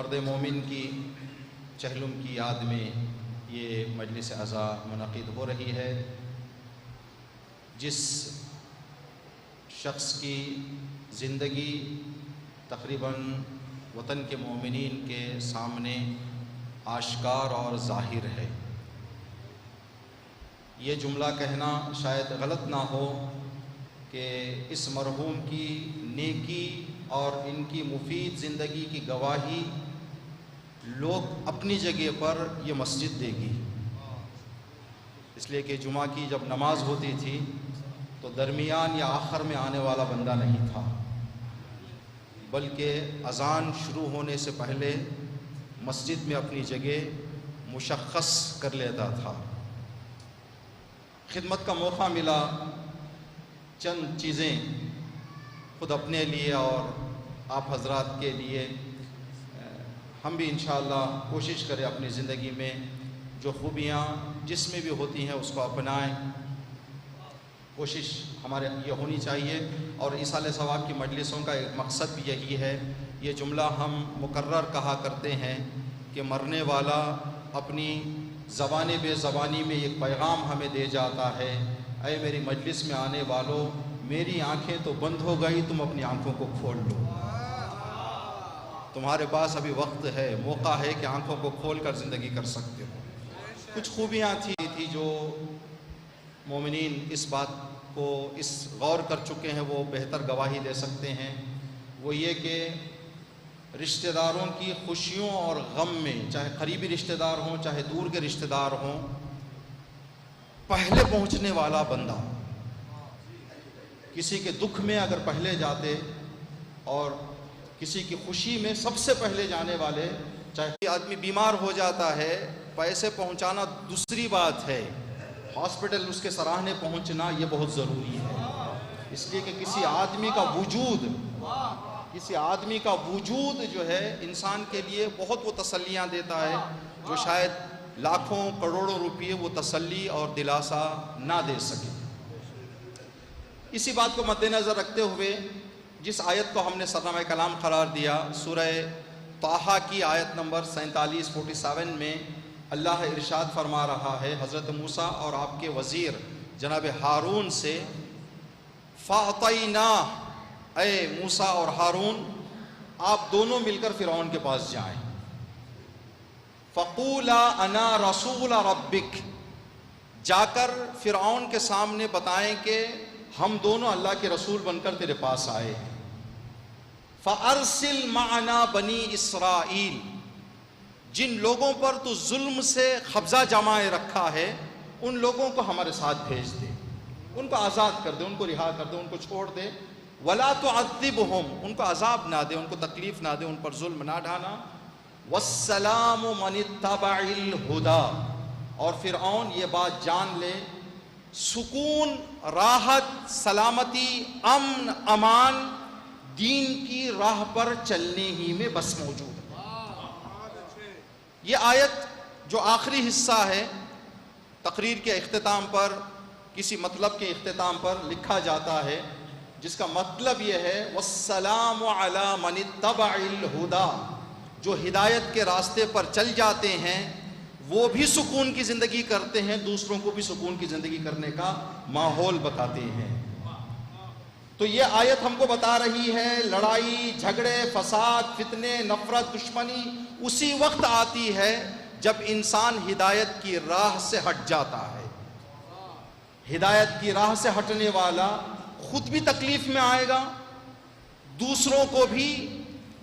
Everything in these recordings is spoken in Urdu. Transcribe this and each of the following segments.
مرد مومن کی چہلم کی یاد میں یہ مجلس عزا منعقد ہو رہی ہے۔ جس شخص کی زندگی تقریباً وطن کے مومنین کے سامنے آشکار اور ظاہر ہے، یہ جملہ کہنا شاید غلط نہ ہو کہ اس مرحوم کی نیکی اور ان کی مفید زندگی کی گواہی لوگ اپنی جگہ پر یہ مسجد دے گی، اس لیے کہ جمعہ کی جب نماز ہوتی تھی تو درمیان یا آخر میں آنے والا بندہ نہیں تھا، بلکہ اذان شروع ہونے سے پہلے مسجد میں اپنی جگہ مشخص کر لیتا تھا۔ خدمت کا موقع ملا، چند چیزیں خود اپنے لیے اور آپ حضرات کے لیے ہم بھی انشاءاللہ کوشش کریں اپنی زندگی میں جو خوبیاں جس میں بھی ہوتی ہیں اس کو اپنائیں، کوشش ہمارے یہ ہونی چاہیے۔ اور ایصال ثواب کی مجلسوں کا ایک مقصد بھی یہی ہے، یہ جملہ ہم مقرر کہا کرتے ہیں کہ مرنے والا اپنی زبان بے زبانی میں ایک پیغام ہمیں دے جاتا ہے، اے میری مجلس میں آنے والوں، میری آنکھیں تو بند ہو گئی، تم اپنی آنکھوں کو کھول لو، تمہارے پاس ابھی وقت ہے، موقع ہے کہ آنکھوں کو کھول کر زندگی کر سکتے ہو۔ کچھ خوبیاں تھی جو مومنین اس بات کو اس غور کر چکے ہیں، وہ بہتر گواہی دے سکتے ہیں۔ وہ یہ کہ رشتہ داروں کی خوشیوں اور غم میں، چاہے قریبی رشتہ دار ہوں چاہے دور کے رشتہ دار ہوں، پہلے پہنچنے والا بندہ، کسی کے دکھ میں اگر پہلے جاتے اور کسی کی خوشی میں سب سے پہلے جانے والے، چاہے آدمی بیمار ہو جاتا ہے، پیسے پہنچانا دوسری بات ہے، ہاسپٹل اس کے سراہنے پہنچنا یہ بہت ضروری ہے، اس لیے کہ کسی آدمی کا وجود جو ہے انسان کے لیے بہت وہ تسلیاں دیتا ہے جو شاید لاکھوں کروڑوں روپئے وہ تسلی اور دلاسا نہ دے سکے۔ اسی بات کو مد نظر رکھتے ہوئے جس آیت کو ہم نے سرنامہ کلام قرار دیا، سورہ طٰہٰ کی آیت نمبر 47 میں اللہ ارشاد فرما رہا ہے حضرت موسیٰ اور آپ کے وزیر جناب ہارون سے، فَأَطَيْنَاهُ، اے موسیٰ اور ہارون آپ دونوں مل کر فرعون کے پاس جائیں، فَقُولَا أَنَا رَسُولَ رَبِّكَ، جا کر فرعون کے سامنے بتائیں کہ ہم دونوں اللہ کے رسول بن کر تیرے پاس آئے ہیں، فَأَرْسِلْ مَعَنَا بَنِي إِسْرَائِيل، جن لوگوں پر تو ظلم سے قبضہ جمائے رکھا ہے ان لوگوں کو ہمارے ساتھ بھیج دے، ان کو آزاد کر دے، ان کو رہا کر دے، ان کو چھوڑ دے، وَلَا تُعَذِّبْهُمْ، ان کو عذاب نہ دے، ان کو تکلیف نہ دے، ان پر ظلم نہ ڈھانا، وَالسَّلَامُ مَنِ اتَّبَعِ الْهُدَى، اور فرعون یہ بات جان لے سکون، راحت، سلامتی، امن، امان دین کی راہ پر چلنے ہی میں بس موجود ہے۔ یہ آیت جو آخری حصہ ہے تقریر کے اختتام پر، کسی مطلب کے اختتام پر لکھا جاتا ہے، جس کا مطلب یہ ہے وَالسَّلَامُ عَلَى مَنِ اتَّبَعِ الْهُدَى، جو ہدایت کے راستے پر چل جاتے ہیں وہ بھی سکون کی زندگی کرتے ہیں، دوسروں کو بھی سکون کی زندگی کرنے کا ماحول بتاتے ہیں۔ تو یہ آیت ہم کو بتا رہی ہے لڑائی، جھگڑے، فساد، فتنے، نفرت، دشمنی اسی وقت آتی ہے جب انسان ہدایت کی راہ سے ہٹ جاتا ہے۔ ہدایت کی راہ سے ہٹنے والا خود بھی تکلیف میں آئے گا، دوسروں کو بھی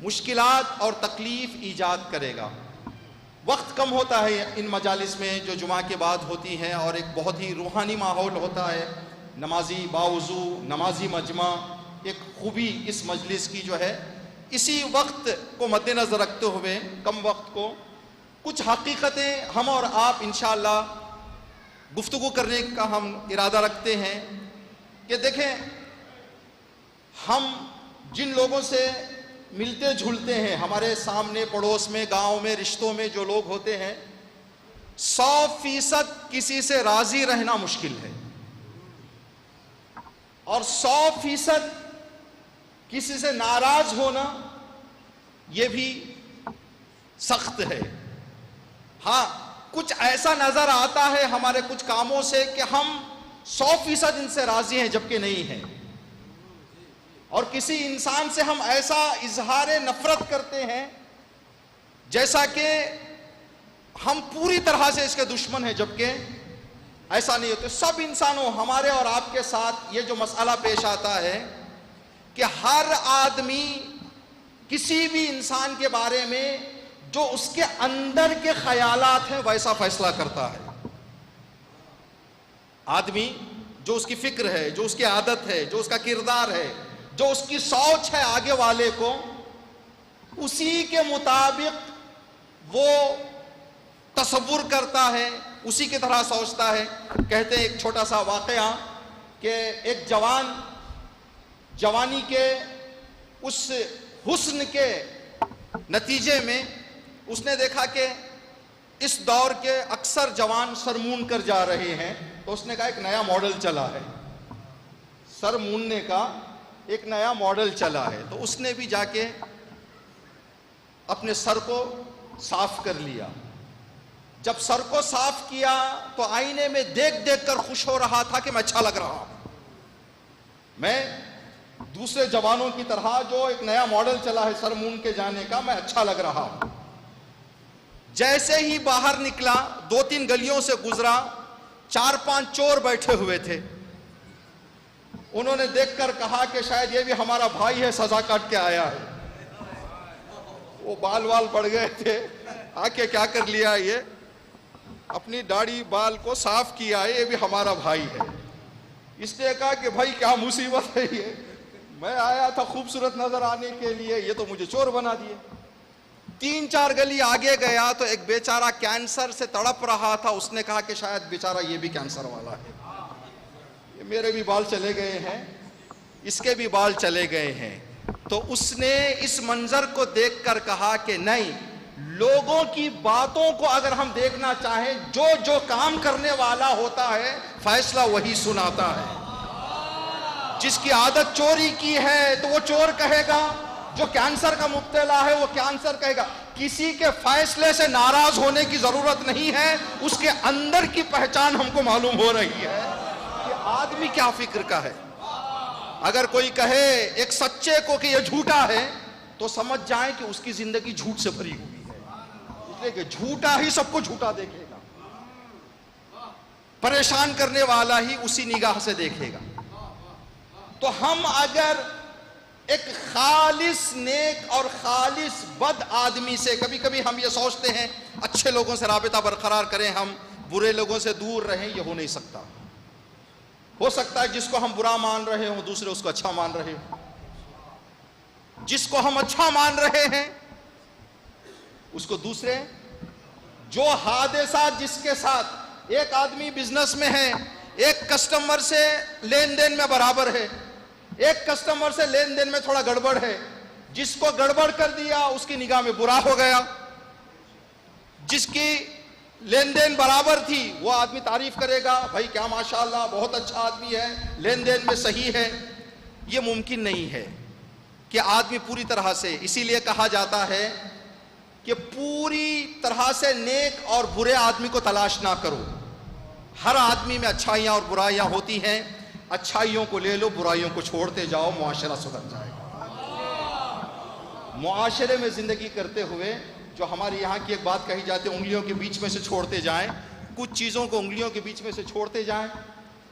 مشکلات اور تکلیف ایجاد کرے گا۔ وقت کم ہوتا ہے ان مجالس میں جو جمعہ کے بعد ہوتی ہیں، اور ایک بہت ہی روحانی ماحول ہوتا ہے، نمازی باوضو، نمازی مجمع، ایک خوبی اس مجلس کی جو ہے، اسی وقت کو مد نظر رکھتے ہوئے کم وقت کو کچھ حقیقتیں ہم اور آپ انشاءاللہ گفتگو کرنے کا ہم ارادہ رکھتے ہیں کہ دیکھیں ہم جن لوگوں سے ملتے جھلتے ہیں، ہمارے سامنے پڑوس میں، گاؤں میں، رشتوں میں جو لوگ ہوتے ہیں، 100% کسی سے راضی رہنا مشکل ہے، اور 100% کسی سے ناراض ہونا یہ بھی سخت ہے. ہاں کچھ ایسا نظر آتا ہے ہمارے کچھ کاموں سے کہ ہم 100% ان سے راضی ہیں جبکہ نہیں ہیں, اور کسی انسان سے ہم ایسا اظہار نفرت کرتے ہیں جیسا کہ ہم پوری طرح سے اس کے دشمن ہیں, جبکہ ایسا نہیں ہوتا. سب انسانوں, ہمارے اور آپ کے ساتھ یہ جو مسئلہ پیش آتا ہے کہ ہر آدمی کسی بھی انسان کے بارے میں جو اس کے اندر کے خیالات ہیں ویسا فیصلہ کرتا ہے. آدمی جو اس کی فکر ہے, جو اس کی عادت ہے, جو اس کا کردار ہے, جو اس کی سوچ ہے آگے والے کو, اسی کے مطابق وہ تصور کرتا ہے, اسی کی طرح سوچتا ہے. کہتے ہیں ایک چھوٹا سا واقعہ کہ ایک جوانی کے اس حسن کے نتیجے میں اس نے دیکھا کہ اس دور کے اکثر جوان سر مون کر جا رہے ہیں, تو اس نے کہا ایک نیا ماڈل چلا ہے, سر موننے کا ایک نیا ماڈل چلا ہے. تو اس نے بھی جا کے اپنے سر کو صاف کر لیا. جب سر کو صاف کیا تو آئینے میں دیکھ دیکھ کر خوش ہو رہا تھا کہ میں اچھا لگ رہا ہوں, میں دوسرے جوانوں کی طرح جو ایک نیا ماڈل چلا ہے سر مون کے جانے کا, میں اچھا لگ رہا ہوں. جیسے ہی باہر نکلا, 2-3 گلیوں سے گزرا, 4-5 چور بیٹھے ہوئے تھے. انہوں نے دیکھ کر کہا کہ شاید یہ بھی ہمارا بھائی ہے, سزا کاٹ کے آیا ہے. وہ بال پڑ گئے تھے, آ کے کیا کر لیا, یہ اپنی داڑھی بال کو صاف کیا ہے, یہ بھی ہمارا بھائی ہے. اس نے کہا کہ بھائی کیا مصیبت ہے, یہ میں آیا تھا خوبصورت نظر آنے کے لیے, یہ تو مجھے چور بنا دیے. 3-4 گلی آگے گیا تو ایک بیچارہ کینسر سے تڑپ رہا تھا. اس نے کہا کہ شاید بیچارہ یہ بھی کینسر والا ہے, یہ میرے بھی بال چلے گئے ہیں, اس کے بھی بال چلے گئے ہیں. تو اس نے اس منظر کو دیکھ کر کہا کہ نہیں, لوگوں کی باتوں کو اگر ہم دیکھنا چاہیں, جو کام کرنے والا ہوتا ہے فیصلہ وہی سناتا ہے. جس کی عادت چوری کی ہے تو وہ چور کہے گا, جو کینسر کا مبتلا ہے وہ کینسر کہے گا. کسی کے فیصلے سے ناراض ہونے کی ضرورت نہیں ہے, اس کے اندر کی پہچان ہم کو معلوم ہو رہی ہے کہ آدمی کیا فکر کا ہے. اگر کوئی کہے ایک سچے کو کہ یہ جھوٹا ہے تو سمجھ جائیں کہ اس کی زندگی جھوٹ سے بھری ہوئی ہے, اس لیے کہ جھوٹا ہی سب کو جھوٹا دیکھے گا, پریشان کرنے والا ہی اسی نگاہ سے دیکھے گا. تو ہم اگر ایک خالص نیک اور خالص بد آدمی سے, کبھی کبھی ہم یہ سوچتے ہیں اچھے لوگوں سے رابطہ برقرار کریں, ہم برے لوگوں سے دور رہیں, یہ ہو نہیں سکتا. ہو سکتا ہے جس کو ہم برا مان رہے ہوں دوسرے اس کو اچھا مان رہے ہوں, جس کو ہم اچھا مان رہے ہیں اس کو دوسرے. جو حادثات جس کے ساتھ, ایک آدمی بزنس میں ہے, ایک کسٹمر سے لین دین میں برابر ہے, ایک کسٹمر سے لین دین میں تھوڑا گڑبڑ ہے, جس کو گڑبڑ کر دیا اس کی نگاہ میں برا ہو گیا, جس کی لین دین برابر تھی وہ آدمی تعریف کرے گا, بھائی کیا ماشاءاللہ بہت اچھا آدمی ہے, لین دین میں صحیح ہے. یہ ممکن نہیں ہے کہ آدمی پوری طرح سے, اسی لیے کہا جاتا ہے کہ پوری طرح سے نیک اور برے آدمی کو تلاش نہ کرو. ہر آدمی میں اچھائیاں اور برائیاں ہوتی ہیں, اچھائیوں کو لے لو, برائیوں کو چھوڑتے جاؤ, معاشرہ سدھر جائے گا. معاشرے میں زندگی کرتے ہوئے جو ہمارے یہاں کی ایک بات کہی جاتی ہے, انگلیوں کے بیچ میں سے چھوڑتے جائیں, کچھ چیزوں کو انگلیوں کے بیچ میں سے چھوڑتے جائیں,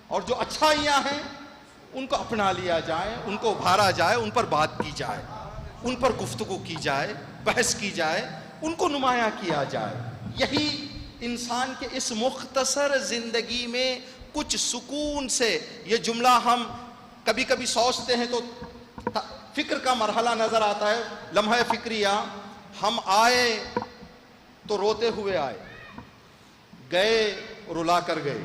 اور جو اچھائیاں ہیں ان کو اپنا لیا جائے, ان کو ابھارا جائے, ان پر بات کی جائے, ان پر گفتگو کی جائے, بحث کی جائے, ان کو نمایاں کیا جائے. یہی انسان کے اس مختصر زندگی میں کچھ سکون سے, یہ جملہ ہم کبھی کبھی سوچتے ہیں تو فکر کا مرحلہ نظر آتا ہے, لمحہ فکریہ. ہم آئے تو روتے ہوئے آئے, گئے رلا کر گئے.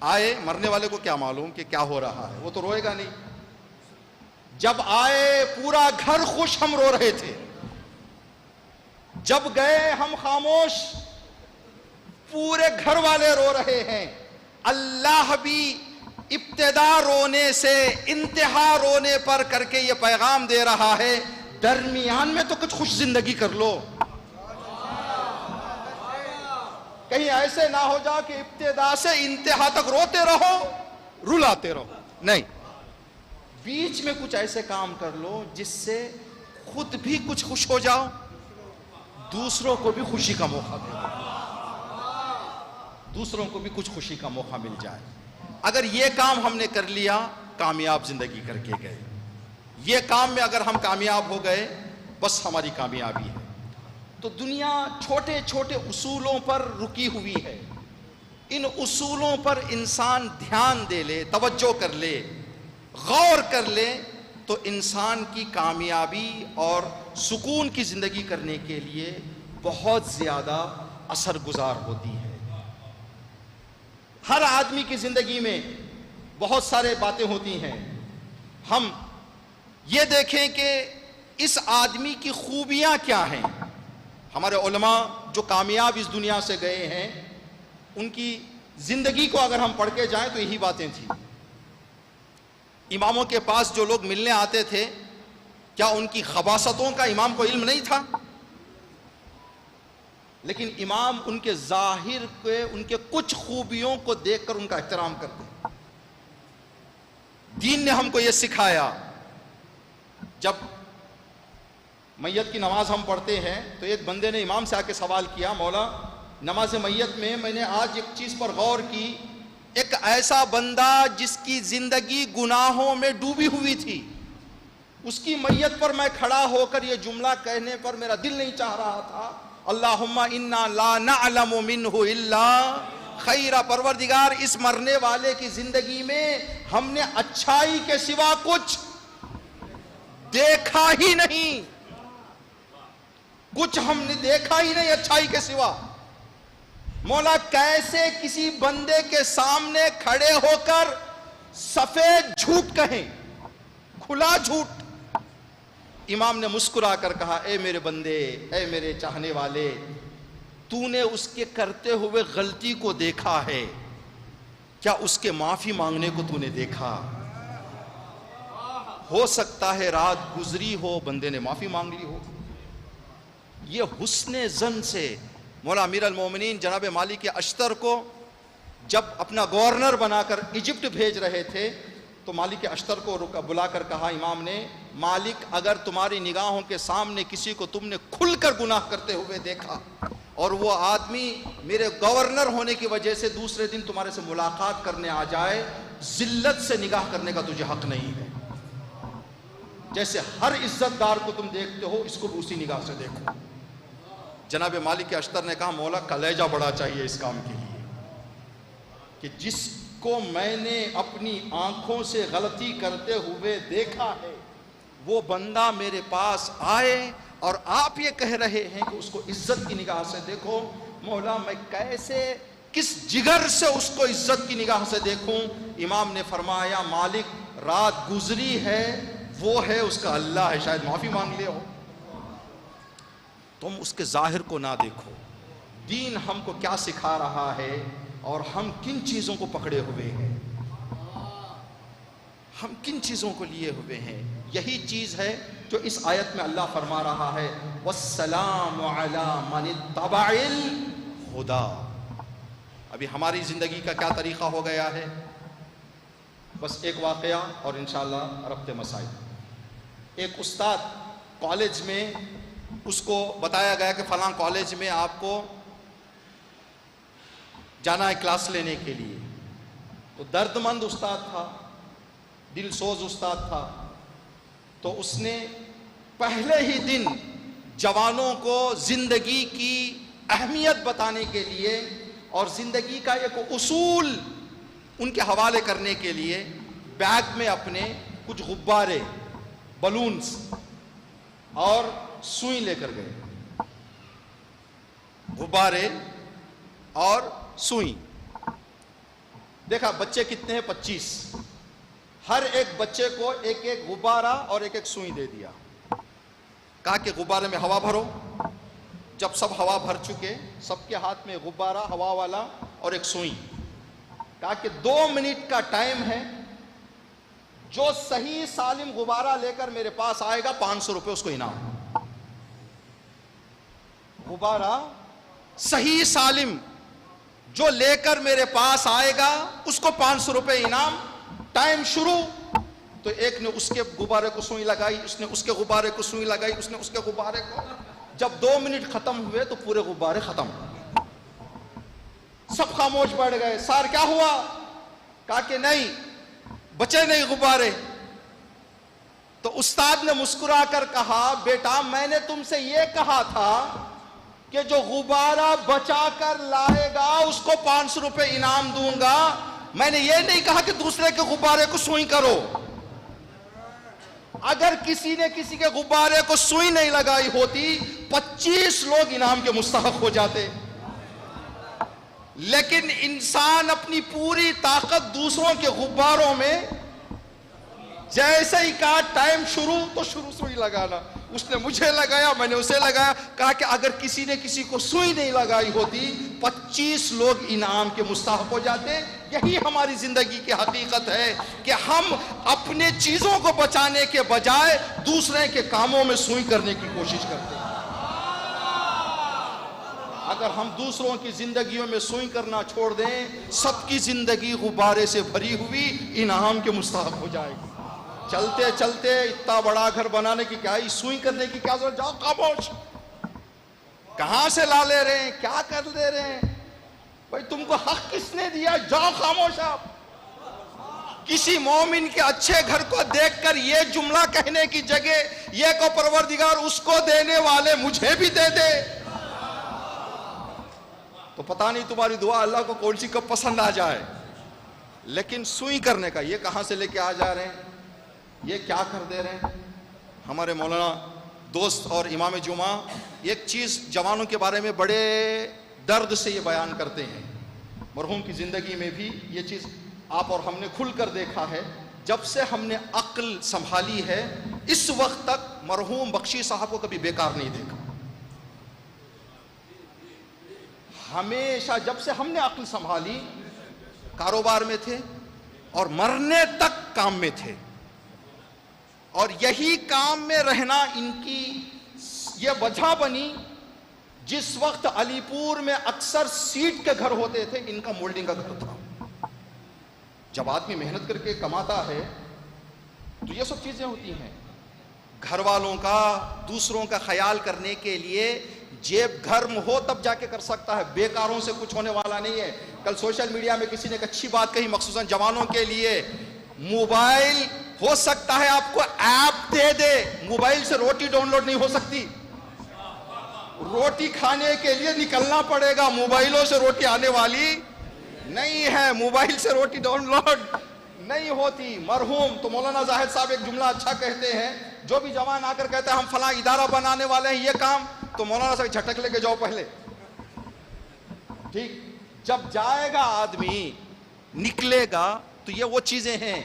آئے, مرنے والے کو کیا معلوم کہ کیا ہو رہا ہے, وہ تو روئے گا نہیں. جب آئے پورا گھر خوش, ہم رو رہے تھے. جب گئے ہم خاموش, پورے گھر والے رو رہے ہیں. اللہ بھی ابتدا رونے سے انتہا رونے پر کر کے یہ پیغام دے رہا ہے, درمیان میں تو کچھ خوش زندگی کر لو. کہیں ایسے نہ ہو جا کہ ابتدا سے انتہا تک روتے رہو رلاتے رہو. نہیں, بیچ میں کچھ ایسے کام کر لو جس سے خود بھی کچھ خوش ہو جاؤ, دوسروں کو بھی خوشی کا موقع دے دو, دوسروں کو بھی کچھ خوشی کا موقع مل جائے. اگر یہ کام ہم نے کر لیا, کامیاب زندگی کر کے گئے. یہ کام میں اگر ہم کامیاب ہو گئے, بس ہماری کامیابی ہے. تو دنیا چھوٹے چھوٹے اصولوں پر رکی ہوئی ہے. ان اصولوں پر انسان دھیان دے لے, توجہ کر لے, غور کر لے, تو انسان کی کامیابی اور سکون کی زندگی کرنے کے لیے بہت زیادہ اثر گزار ہوتی ہے. ہر آدمی کی زندگی میں بہت سارے باتیں ہوتی ہیں. ہم یہ دیکھیں کہ اس آدمی کی خوبیاں کیا ہیں. ہمارے علماء جو کامیاب اس دنیا سے گئے ہیں, ان کی زندگی کو اگر ہم پڑھ کے جائیں تو یہی باتیں تھیں. اماموں کے پاس جو لوگ ملنے آتے تھے, کیا ان کی خباثتوں کا امام کو علم نہیں تھا؟ لیکن امام ان کے ظاہر کے, ان کے کچھ خوبیوں کو دیکھ کر ان کا احترام کرتے. دین نے ہم کو یہ سکھایا. جب میت کی نماز ہم پڑھتے ہیں تو ایک بندے نے امام سے آ کے سوال کیا, مولا نماز میت میں نے آج ایک چیز پر غور کی, ایک ایسا بندہ جس کی زندگی گناہوں میں ڈوبی ہوئی تھی, اس کی میت پر میں کھڑا ہو کر یہ جملہ کہنے پر میرا دل نہیں چاہ رہا تھا, اللہم انا لا نعلم منہ الا خیرہ. پروردگار, اس مرنے والے کی زندگی میں ہم نے اچھائی کے سوا کچھ دیکھا ہی نہیں, کچھ ہم نے دیکھا ہی نہیں اچھائی کے سوا. مولا کیسے کسی بندے کے سامنے کھڑے ہو کر سفید جھوٹ کہیں, کھلا جھوٹ. امام نے مسکرا کر کہا, اے میرے بندے, اے میرے چاہنے والے, تو نے اس کے کرتے ہوئے غلطی کو دیکھا ہے, کیا اس کے معافی مانگنے کو تو نے دیکھا؟ ہو سکتا ہے رات گزری ہو, بندے نے معافی مانگ لی ہو. یہ حسن ظن سے مولا امیر المومنین جناب مالک اشتر کو جب اپنا گورنر بنا کر ایجپٹ بھیج رہے تھے, تو مالک اشتر کو بلا کر کہا امام نے, مالک اگر تمہاری نگاہوں کے سامنے کسی کو تم نے کھل کر گناہ کرتے ہوئے دیکھا اور وہ آدمی میرے گورنر ہونے کی وجہ سے دوسرے دن تمہارے سے ملاقات کرنے آ جائے, ذلت سے نگاہ کرنے کا تجھے حق نہیں ہے. جیسے ہر عزت دار کو تم دیکھتے ہو, اس کو بھی اسی نگاہ سے دیکھو. جناب مالک اشتر نے کہا, مولا کلیجہ بڑا چاہیے اس کام کے لیے کہ جس کو میں نے اپنی آنکھوں سے غلطی کرتے ہوئے دیکھا ہے, وہ بندہ میرے پاس آئے اور آپ یہ کہہ رہے ہیں کہ اس کو عزت کی نگاہ سے دیکھو. مولا میں کیسے, کس جگر سے اس کو عزت کی نگاہ سے دیکھوں؟ امام نے فرمایا, مالک رات گزری ہے, وہ ہے اس کا اللہ ہے, شاید معافی مانگ لے ہو. تم اس کے ظاہر کو نہ دیکھو. دین ہم کو کیا سکھا رہا ہے اور ہم کن چیزوں کو پکڑے ہوئے ہیں, ہم کن چیزوں کو لیے ہوئے ہیں. یہی چیز ہے جو اس آیت میں اللہ فرما رہا ہے, والسلام علی من اتبع الہدی. ابھی ہماری زندگی کا کیا طریقہ ہو گیا ہے, بس ایک واقعہ اور انشاءاللہ ربط مسائل. ایک استاد کالج میں, اس کو بتایا گیا کہ فلاں کالج میں آپ کو جانا ہے کلاس لینے کے لیے. تو درد مند استاد تھا, دل سوز استاد تھا, تو اس نے پہلے ہی دن جوانوں کو زندگی کی اہمیت بتانے کے لیے اور زندگی کا ایک اصول ان کے حوالے کرنے کے لیے بیگ میں اپنے کچھ غبارے, بلونز اور سوئی لے کر گئے. غبارے اور سوئی. دیکھا بچے کتنے ہیں, 25. ہر ایک بچے کو ایک ایک غبارہ اور ایک ایک سوئی دے دیا. کہا کہ غبارے میں ہوا بھرو. جب سب ہوا بھر چکے, سب کے ہاتھ میں غبارہ ہوا والا اور ایک سوئی. کہا کہ 2 منٹ کا ٹائم ہے, جو صحیح سالم غبارہ لے کر میرے پاس آئے گا 500 روپے اس کو انعام. غبارہ صحیح سالم جو لے کر میرے پاس آئے گا اس کو 500 روپے انعام. ٹائم شروع تو ایک نے اس کے غبارے کو سوئی لگائی, اس نے اس کے غبارے کو سوئی لگائی, اس نے اس کے غبارے کو. جب 2 منٹ ختم ہوئے تو پورے غبارے ختم. سب خاموش بیٹھ گئے. سار کیا ہوا؟ کہا کہ نہیں, بچے نہیں غبارے. تو استاد نے مسکرا کر کہا بیٹا میں نے تم سے یہ کہا تھا کہ جو غبارہ بچا کر لائے گا اس کو 500 روپے انعام دوں گا. میں نے یہ نہیں کہا کہ دوسرے کے غبارے کو سوئی کرو. اگر کسی نے کسی کے غبارے کو سوئی نہیں لگائی ہوتی 25 لوگ انعام کے مستحق ہو جاتے. لیکن انسان اپنی پوری طاقت دوسروں کے غباروں میں, جیسے ہی کہا ٹائم شروع تو شروع سوئی لگانا. اس نے مجھے لگایا, میں نے اسے لگایا. کہا کہ اگر کسی نے کسی کو سوئی نہیں لگائی ہوتی 25 لوگ انعام کے مستحق ہو جاتے. یہی ہماری زندگی کی حقیقت ہے کہ ہم اپنے چیزوں کو بچانے کے بجائے دوسرے کے کاموں میں سوئی کرنے کی کوشش کرتے ہیں. اگر ہم دوسروں کی زندگیوں میں سوئی کرنا چھوڑ دیں, سب کی زندگی غبارے سے بھری ہوئی انعام کے مستحق ہو جائے گی. چلتے چلتے اتنا بڑا گھر بنانے کی کیا, سوئی کرنے کی کیا ضرورت؟ جاؤ خاموش. کہاں سے لا لے رہے ہیں, کیا کر دے رہے ہیں بھائی, تم کو حق کس نے دیا؟ جاؤ خاموش. آپ کسی مومن کے اچھے گھر کو دیکھ کر یہ جملہ کہنے کی جگہ یہ کو پروردگار اس کو دینے والے مجھے بھی دے دے, تو پتہ نہیں تمہاری دعا اللہ کو کون سی کب پسند آ جائے. لیکن سوئی کرنے کا یہ کہاں سے لے کے آ جا رہے ہیں, یہ کیا کر دے رہے ہیں. ہمارے مولانا دوست اور امام جمعہ ایک چیز جوانوں کے بارے میں بڑے درد سے یہ بیان کرتے ہیں. مرحوم کی زندگی میں بھی یہ چیز آپ اور ہم نے کھل کر دیکھا ہے. جب سے ہم نے عقل سنبھالی ہے اس وقت تک مرحوم بخشی صاحب کو کبھی بیکار نہیں دیکھا. ہمیشہ جب سے ہم نے عقل سنبھالی کاروبار میں تھے اور مرنے تک کام میں تھے, اور یہی کام میں رہنا ان کی یہ وجہ بنی. جس وقت علی پور میں اکثر سیٹ کے گھر ہوتے تھے ان کا مولڈنگ کا گھر تھا. جب آدمی محنت کر کے کماتا ہے تو یہ سب چیزیں ہوتی ہیں. گھر والوں کا, دوسروں کا خیال کرنے کے لیے جیب گھرم ہو تب جا کے کر سکتا ہے. بیکاروں سے کچھ ہونے والا نہیں ہے. کل سوشل میڈیا میں کسی نے ایک اچھی بات کہی, مخصوصاً جوانوں کے لیے. موبائل ہو سکتا ہے آپ کو ایپ دے دے, موبائل سے روٹی ڈاؤن لوڈ نہیں ہو سکتی. روٹی کھانے کے لیے نکلنا پڑے گا, موبائلوں سے روٹی آنے والی نہیں ہے. موبائل سے روٹی ڈاؤن لوڈ نہیں ہوتی. مرحوم تو مولانا زاہد صاحب ایک جملہ اچھا کہتے ہیں, جو بھی جوان آ کر کہتے ہیں ہم فلاں ادارہ بنانے والے ہیں یہ کام, تو مولانا صاحب جھٹک لے کے جاؤ پہلے. ٹھیک, جب جائے گا آدمی نکلے گا تو یہ وہ چیزیں ہیں.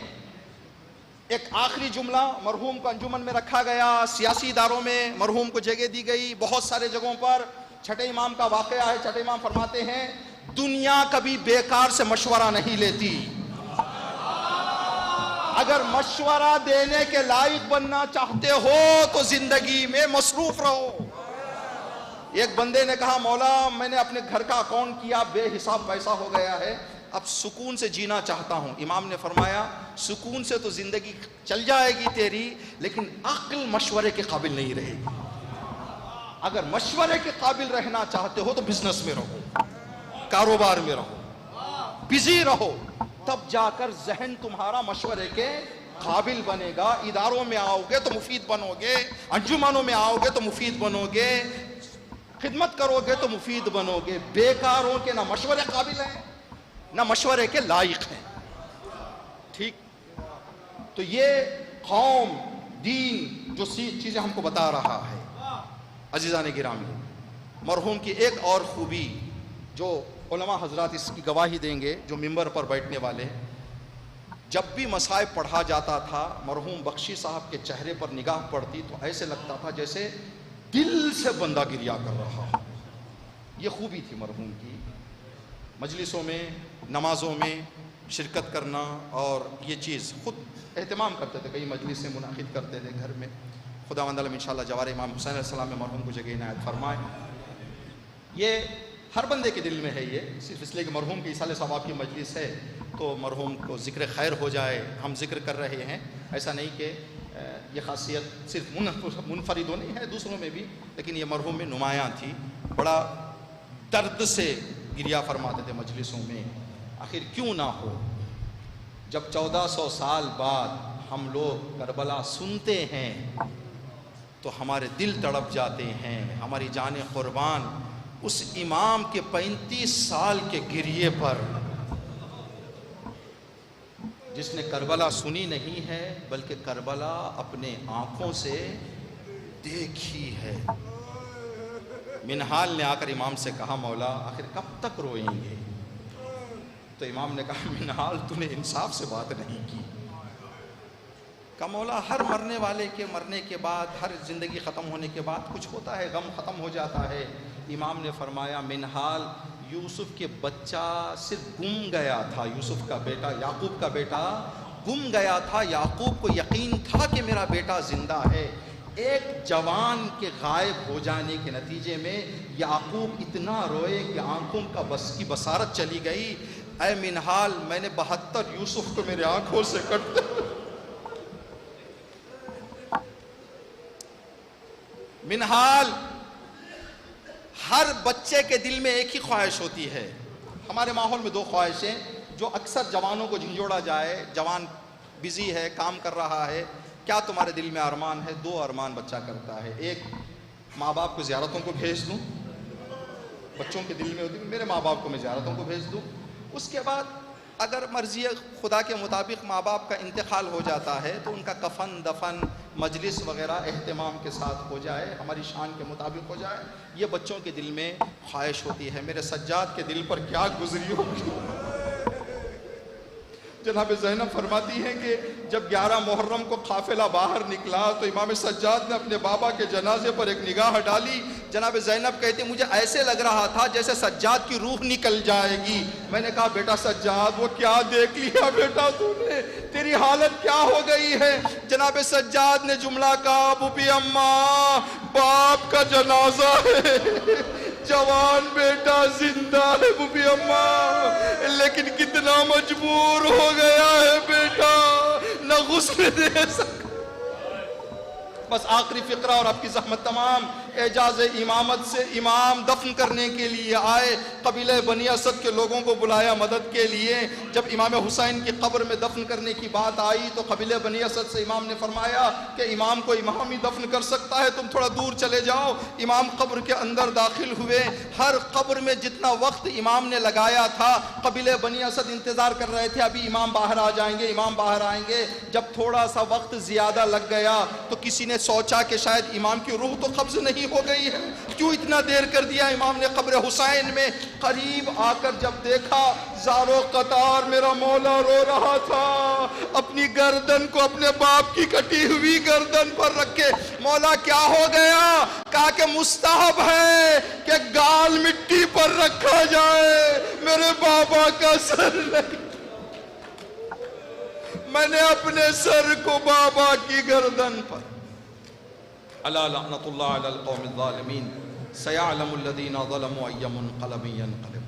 ایک آخری جملہ مرحوم کو انجمن میں رکھا گیا, سیاسی اداروں میں مرحوم کو جگہ دی گئی, بہت سارے جگہوں پر. چھٹے امام کا واقعہ ہے. چھٹے امام فرماتے ہیں دنیا کبھی بیکار سے مشورہ نہیں لیتی. اگر مشورہ دینے کے لائق بننا چاہتے ہو تو زندگی میں مصروف رہو. ایک بندے نے کہا مولا میں نے اپنے گھر کا اکاؤنٹ کیا, بے حساب پیسہ ہو گیا ہے, اب سکون سے جینا چاہتا ہوں. امام نے فرمایا سکون سے تو زندگی چل جائے گی تیری, لیکن عقل مشورے کے قابل نہیں رہے گی. اگر مشورے کے قابل رہنا چاہتے ہو تو بزنس میں رہو, کاروبار میں رہو, بزی رہو, تب جا کر ذہن تمہارا مشورے کے قابل بنے گا. اداروں میں آؤ گے تو مفید بنو گے, انجمنوں میں آؤ گے تو مفید بنو گے, خدمت کرو گے تو مفید بنو گے. بیکاروں کے نہ مشورے قابل ہیں نہ مشورے کے لائق ہیں. ٹھیک, تو یہ قوم دین جو چیزیں ہم کو بتا رہا ہے. عزیزان گرامی, مرحوم کی ایک اور خوبی جو علماء حضرات اس کی گواہی دیں گے جو ممبر پر بیٹھنے والے, جب بھی مصائب پڑھا جاتا تھا مرحوم بخشی صاحب کے چہرے پر نگاہ پڑتی تو ایسے لگتا تھا جیسے دل سے بندہ گریا کر رہا. یہ خوبی تھی مرحوم کی. مجلسوں میں نمازوں میں شرکت کرنا، اور یہ چیز خود اہتمام کرتے تھے، کئی مجلسیں منعقد کرتے تھے گھر میں۔ خداوند عالم انشاءاللہ جوار امام حسین علیہ السلام میں مرحوم کو جگہ عنایت فرمائے۔ یہ ہر بندے کے دل میں ہے، یہ صرف اس لیے کہ مرحوم کی ایصال ثواب کی مجلس ہے تو مرحوم کو ذکر خیر ہو جائے، ہم ذکر کر رہے ہیں، ایسا نہیں کہ یہ خاصیت صرف منفردوں نہیں ہے، دوسروں میں بھی، لیکن یہ مرحوم میں نمایاں تھی۔ بڑا درد سے گریہ فرماتے تھے مجلسوں میں، آخر کیوں نہ ہو، جب 1400 سال بعد ہم لوگ کربلا سنتے ہیں تو ہمارے دل تڑپ جاتے ہیں، ہماری جانیں قربان اس امام کے 35 سال کے گریے پر، جس نے کربلا سنی نہیں ہے بلکہ کربلا اپنے آنکھوں سے دیکھی ہے۔ منہال نے آ کر امام سے کہا مولا آخر کب تک روئیں گے؟ تو امام نے کہا منہال تو نے انصاف سے بات نہیں کی۔ کہا مولا ہر مرنے والے کے مرنے کے بعد، ہر زندگی ختم ہونے کے بعد کچھ ہوتا ہے، غم ختم ہو جاتا ہے۔ امام نے فرمایا منہال یوسف کے بچہ صرف گم گیا تھا، یوسف کا بیٹا، یعقوب کا بیٹا گم گیا تھا، یعقوب کو یقین تھا کہ میرا بیٹا زندہ ہے۔ ایک جوان کے غائب ہو جانے کے نتیجے میں یعقوب اتنا روئے کہ آنکھوں کا بس کی بصارت چلی گئی۔ اے منہال میں نے 72 یوسف کو میرے آنکھوں سے کٹتے منہال، ہر بچے کے دل میں ایک ہی خواہش ہوتی ہے۔ ہمارے ماحول میں 2 خواہشیں جو اکثر جوانوں کو جھنجھوڑا جائے، جوان بزی ہے، کام کر رہا ہے، کیا تمہارے دل میں ارمان ہے؟ 2 ارمان بچہ کرتا ہے، ایک ماں باپ کو زیارتوں کو بھیج دوں، بچوں کے دل میں ہوتی ہے میرے ماں باپ کو میں زیارتوں کو بھیج دوں۔ اس کے بعد اگر مرضی خدا کے مطابق ماں باپ کا انتقال ہو جاتا ہے تو ان کا کفن دفن مجلس وغیرہ اہتمام کے ساتھ ہو جائے، ہماری شان کے مطابق ہو جائے، یہ بچوں کے دل میں خواہش ہوتی ہے۔ میرے سجاد کے دل پر کیا گزری ہوگی؟ جناب زینب فرماتی ہیں کہ جب 11 محرم کو قافلہ باہر نکلا تو امام سجاد نے اپنے بابا کے جنازے پر ایک نگاہ ڈالی۔ جناب زینب کہتے مجھے ایسے لگ رہا تھا جیسے سجاد کی روح نکل جائے گی۔ میں نے کہا بیٹا سجاد وہ کیا دیکھ لیا بیٹا تو نے، تیری حالت کیا ہو گئی ہے؟ جناب سجاد نے جملہ کہا بوبی اماں باپ کا جنازہ ہے، جوان بیٹا زندہ ہے بوبی اماں، لیکن کتنا مجبور ہو گیا ہے بیٹا، نہ غسل دے سکتا۔ بس آخری فقرہ اور آپ کی زحمت تمام۔ اعجاز امامت سے امام دفن کرنے کے لیے آئے، قبیلہ بنی اسد کے لوگوں کو بلایا مدد کے لیے۔ جب امام حسین کی قبر میں دفن کرنے کی بات آئی تو قبیلہ بنی اسد سے امام نے فرمایا کہ امام کو امام ہی دفن کر سکتا ہے، تم تھوڑا دور چلے جاؤ۔ امام قبر کے اندر داخل ہوئے، ہر قبر میں جتنا وقت امام نے لگایا تھا قبیلہ بنی اسد انتظار کر رہے تھے ابھی امام باہر آ جائیں گے، امام باہر آئیں گے۔ جب تھوڑا سا وقت زیادہ لگ گیا تو کسی نے سوچا کہ شاید امام کی روح تو قبض نہیں ہو گئی ہے، کیوں اتنا دیر کر دیا؟ امام نے قبر حسین میں قریب آ کر جب دیکھا زارو قطار میرا مولا رو رہا تھا، اپنی گردن کو اپنے باپ کی کٹی ہوئی گردن پر رکھے، مولا کیا ہو گیا؟ کہا کہ مستحب ہے کہ گال مٹی پر رکھا جائے، میرے بابا کا سر نہیں، میں نے اپنے سر کو بابا کی گردن پر۔ الا لعنت اللہ علی القوم الظالمین سیعلم الذین ظلموا ای منقلب ینقلبون۔